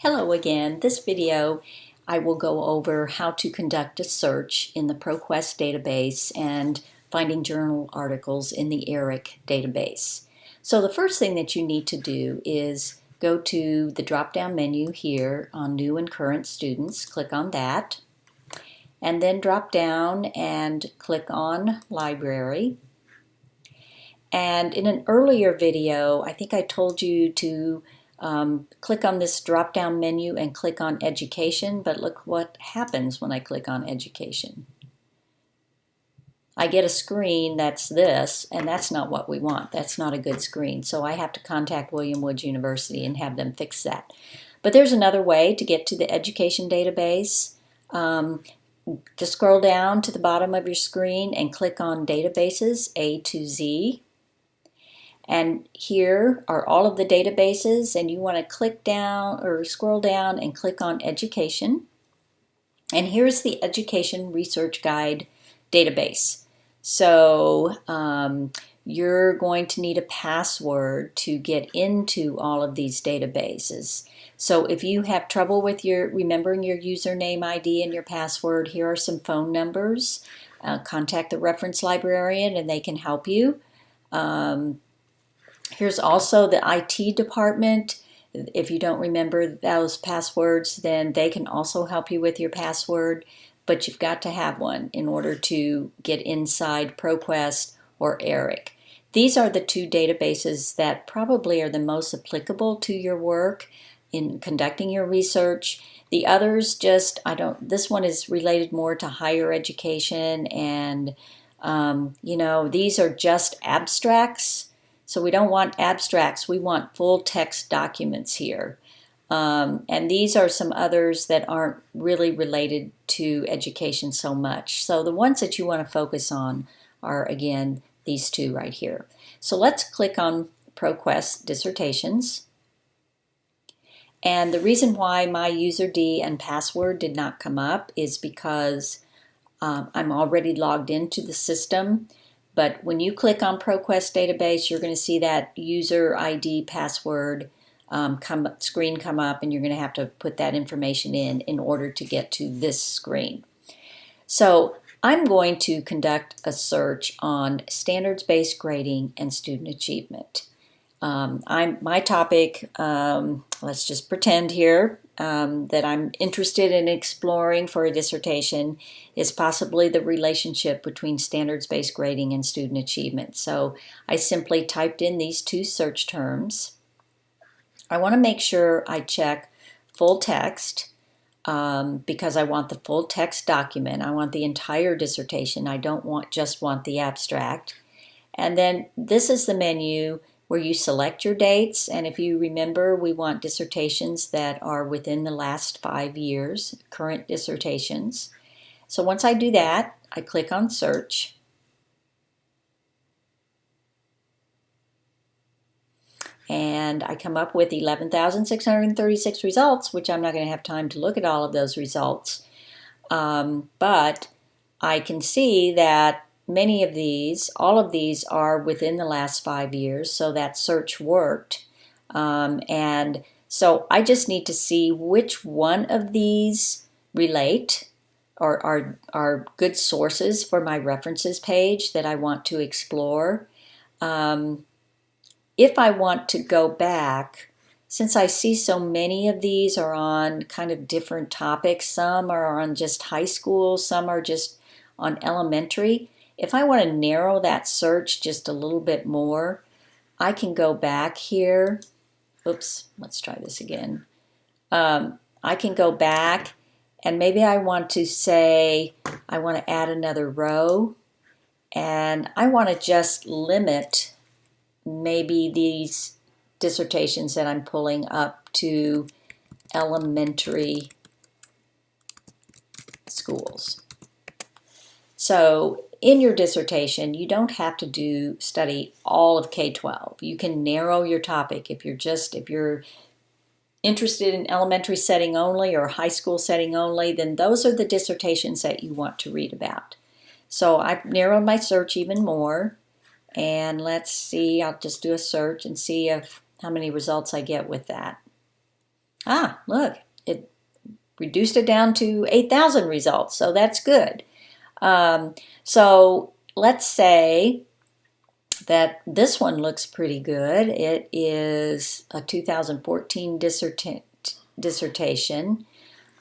Hello again. This video I will go over how to conduct a search in the ProQuest database and finding journal articles in the ERIC database. So the first thing that you need to do is go to the drop-down menu here on New and Current Students. Click on that and then drop down and click on Library. And in an earlier video, I think I told you to click on this drop-down menu and click on Education, but look what happens when I click on Education. I get a screen that's this, and that's not what we want. That's not a good screen, so I have to contact William Woods University and have them fix that. But there's another way to get to the education database. Just scroll down to the bottom of your screen and click on Databases, A to Z. And here are all of the databases, and you want to click down or scroll down and click on Education. And here's the Education Research Guide database. So you're going to need a password to get into all of these databases. So if you have trouble with remembering your username ID and your password, here are some phone numbers. Contact the reference librarian and they can help you. Here's also the IT department. If you don't remember those passwords, then they can also help you with your password, but you've got to have one in order to get inside ProQuest or ERIC. These are the two databases that probably are the most applicable to your work in conducting your research. The others this one is related more to higher education, and these are just abstracts. So we don't want abstracts, we want full text documents here. And these are some others that aren't really related to education so much. So the ones that you want to focus on are, again, these two right here. So let's click on ProQuest Dissertations. And the reason why my user ID and password did not come up is because I'm already logged into the system. But when you click on ProQuest database, you're going to see that user ID password screen come up, and you're going to have to put that information in order to get to this screen. So I'm going to conduct a search on standards-based grading and student achievement. My topic, let's just pretend here that I'm interested in exploring for a dissertation, is possibly the relationship between standards-based grading and student achievement. So I simply typed in these two search terms. I want to make sure I check full text because I want the full text document. I want the entire dissertation. I don't just want the abstract. And then this is the menu where you select your dates, and if you remember, we want dissertations that are within the last 5 years, current dissertations. So once I do that, I click on Search. And I come up with 11,636 results, which I'm not going to have time to look at all of those results. But I can see that all of these are within the last 5 years, so that search worked. And so I just need to see which one of these relate or are good sources for my references page that I want to explore. If I want to go back, since I see so many of these are on kind of different topics, some are on just high school, some are just on elementary. If I want to narrow that search just a little bit more, I can go back here. Oops, let's try this again. I can go back, and maybe I want to say I want to add another row, and I want to just limit maybe these dissertations that I'm pulling up to elementary schools. So in your dissertation, you don't have to study all of K-12. You can narrow your topic. If you're interested in elementary setting only or high school setting only, then those are the dissertations that you want to read about. So I've narrowed my search even more. And let's see, I'll just do a search and see how many results I get with that. Look, it reduced it down to 8,000 results, so that's good. So let's say that this one looks pretty good. It is a 2014 dissertation,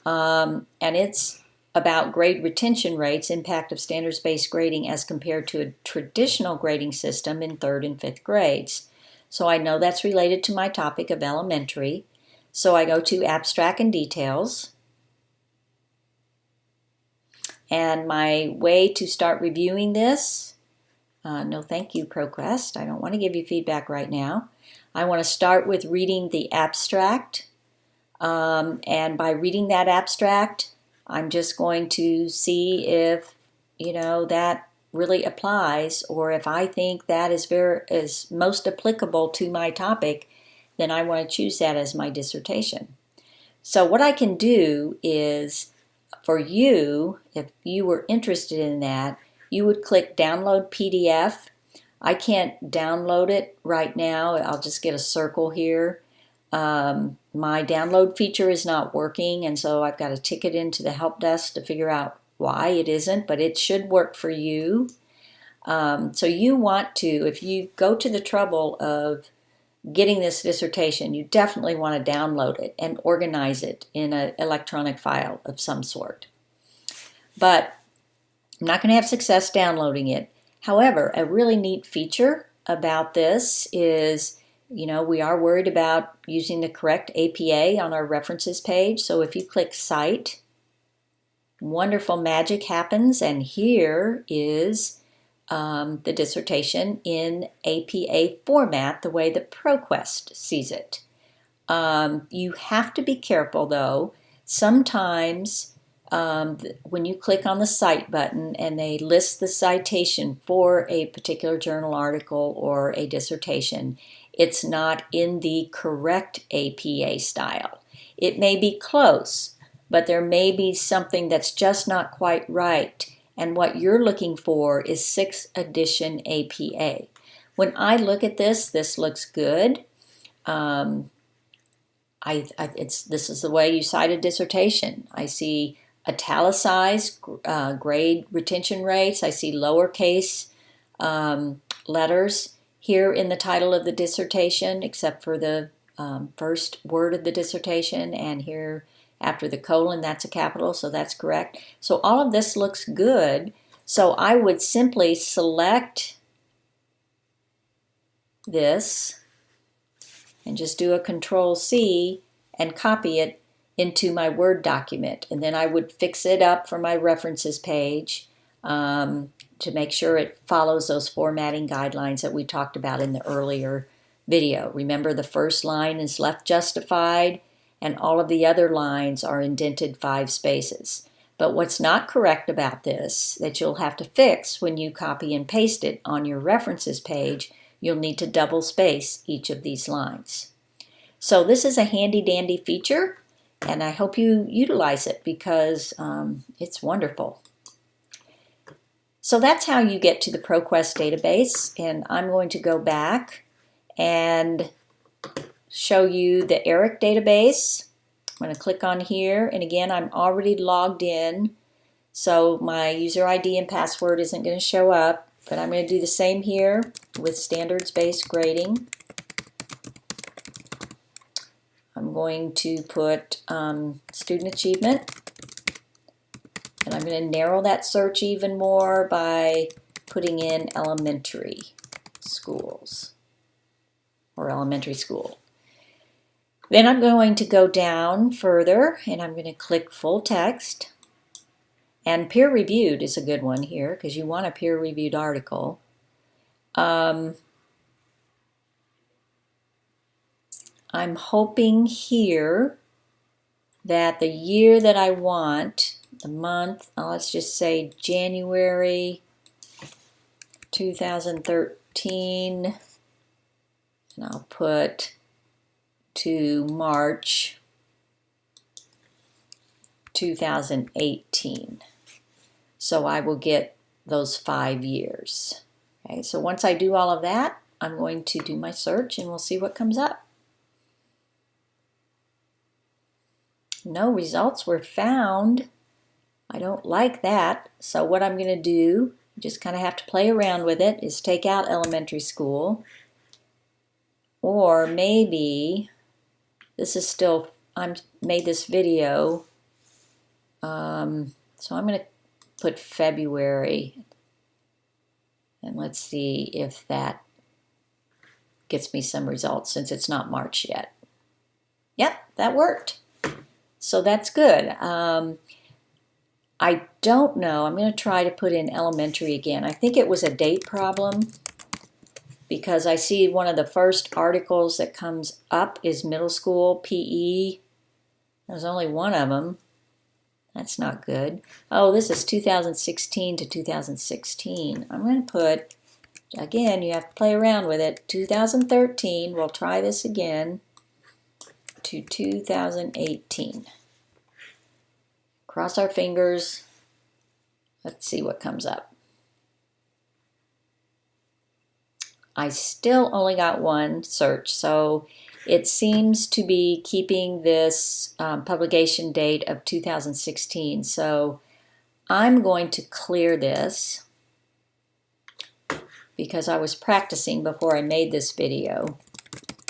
and it's about grade retention rates, impact of standards-based grading as compared to a traditional grading system in 3rd and 5th grades. So I know that's related to my topic of elementary. So I go to Abstract and Details. And my way to start reviewing this, no thank you, ProQuest. I don't want to give you feedback right now. I want to start with reading the abstract. And by reading that abstract, I'm just going to see if, that really applies, or if I think that is most applicable to my topic, then I want to choose that as my dissertation. So what I can do is, for you, if you were interested in that, you would click Download PDF. I can't download it right now. I'll just get a circle here. My download feature is not working, and so I've got to tick it into the help desk to figure out why it isn't, but it should work for you. So you want to, if you go to the trouble of getting this dissertation, you definitely want to download it and organize it in an electronic file of some sort. But I'm not going to have success downloading it. However, a really neat feature about this is, we are worried about using the correct APA on our references page. So if you click Cite, wonderful magic happens, and here is the dissertation in APA format, the way that ProQuest sees it. You have to be careful, though. Sometimes when you click on the Cite button and they list the citation for a particular journal article or a dissertation, it's not in the correct APA style. It may be close, but there may be something that's just not quite right. And what you're looking for is 6th edition APA. When I look at this looks good. This is the way you cite a dissertation. I see italicized grade retention rates. I see lowercase letters here in the title of the dissertation, except for the first word of the dissertation, and here after the colon, that's a capital, so that's correct. So all of this looks good. So I would simply select this and just do a Control-C and copy it into my Word document. And then I would fix it up for my references page to make sure it follows those formatting guidelines that we talked about in the earlier video. Remember, the first line is left justified, and all of the other lines are indented 5 spaces. But what's not correct about this, that you'll have to fix when you copy and paste it on your references page, you'll need to double space each of these lines. So this is a handy dandy feature, and I hope you utilize it because it's wonderful. So that's how you get to the ProQuest database, and I'm going to go back and show you the ERIC database. I'm going to click on here, and again, I'm already logged in, so my user ID and password isn't going to show up, but I'm going to do the same here with standards-based grading. I'm going to put student achievement, and I'm going to narrow that search even more by putting in elementary schools or elementary school. Then I'm going to go down further, and I'm going to click full text. And peer-reviewed is a good one here because you want a peer-reviewed article. I'm hoping here that the year that I want, the month, let's just say January 2013, and I'll put to March 2018. So I will get those 5 years. Okay, so once I do all of that, I'm going to do my search and we'll see what comes up. No results were found. I don't like that. So what I'm going to do, just kind of have to play around with it, is take out elementary school. Or maybe, this is still, I made this video, so I'm going to put February. And let's see if that gets me some results since it's not March yet. Yep, that worked. So that's good. I don't know. I'm going to try to put in elementary again. I think it was a date problem because I see one of the first articles that comes up is middle school PE. There's only one of them. That's not good. Oh, this is 2016 to 2016. I'm going to put, again, you have to play around with it. 2013, we'll try this again, to 2018. Cross our fingers. Let's see what comes up. I still only got one search, so it seems to be keeping this publication date of 2016. So I'm going to clear this because I was practicing before I made this video,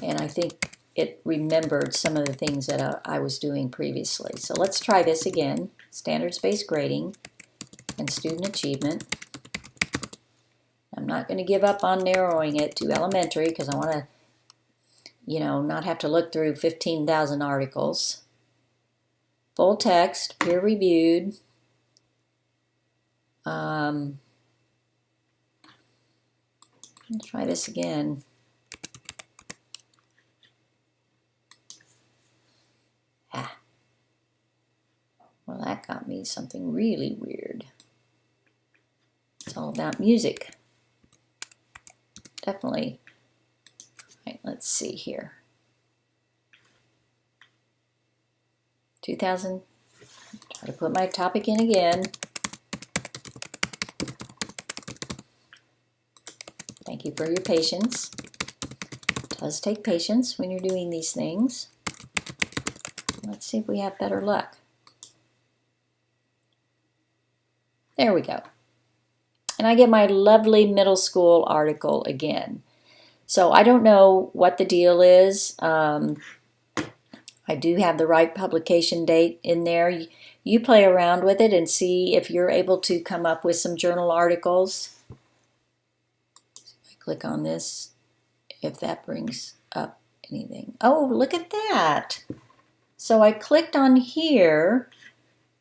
and I think it remembered some of the things that I was doing previously. So let's try this again. Standards-based grading and student achievement. I'm not going to give up on narrowing it to elementary because I want to, not have to look through 15,000 articles. Full text, peer-reviewed. Let's try this again. Well, that got me something really weird. It's all about music. Definitely. All right, let's see here. 2000. Try to put my topic in again. Thank you for your patience. It does take patience when you're doing these things. Let's see if we have better luck. There we go. And I get my lovely middle school article again. So I don't know what the deal is. I do have the right publication date in there. You play around with it and see if you're able to come up with some journal articles. I click on this, if that brings up anything. Oh, look at that. So I clicked on here,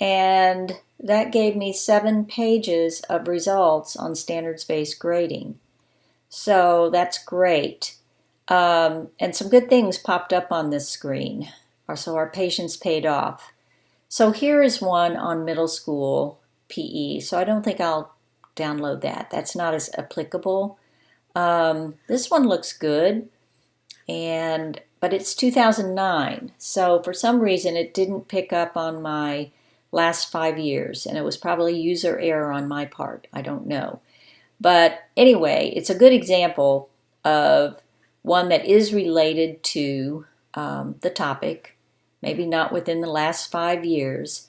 and that gave me 7 pages of results on standards-based grading. So that's great. And some good things popped up on this screen. So our patience paid off. So here is one on middle school PE. So I don't think I'll download that. That's not as applicable. This one looks good, but it's 2009. So for some reason it didn't pick up on my last 5 years, and it was probably user error on my part. I don't know. But anyway, it's a good example of one that is related to the topic, maybe not within the last 5 years.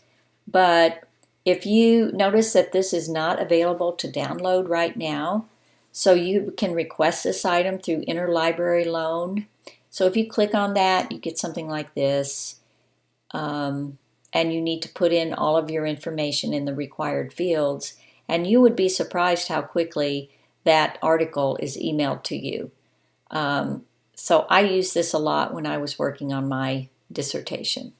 But if you notice that this is not available to download right now, so you can request this item through interlibrary loan. So if you click on that, you get something like this. And you need to put in all of your information in the required fields. And you would be surprised how quickly that article is emailed to you. So I used this a lot when I was working on my dissertation.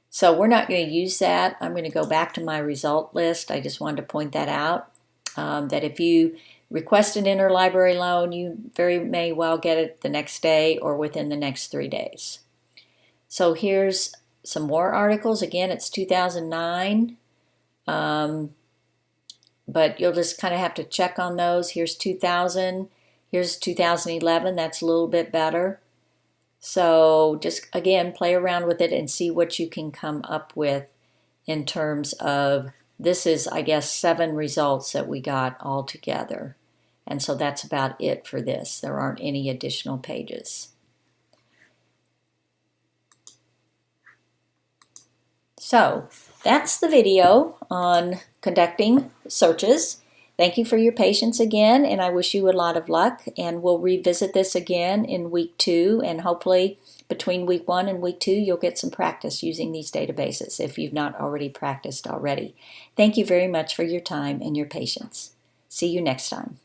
So we're not going to use that. I'm going to go back to my result list. I just wanted to point that out, that if you request an interlibrary loan, you very may well get it the next day or within the next 3 days. So here's some more articles. Again, it's 2009, but you'll just kind of have to check on those. Here's 2000, here's 2011. That's a little bit better. So just, again, play around with it and see what you can come up with in terms of, this is, I guess, 7 results that we got all together. And so that's about it for this. There aren't any additional pages. So that's the video on conducting searches. Thank you for your patience again, and I wish you a lot of luck. And we'll revisit this again in week 2, and hopefully between week 1 and week 2, you'll get some practice using these databases if you've not already practiced already. Thank you very much for your time and your patience. See you next time.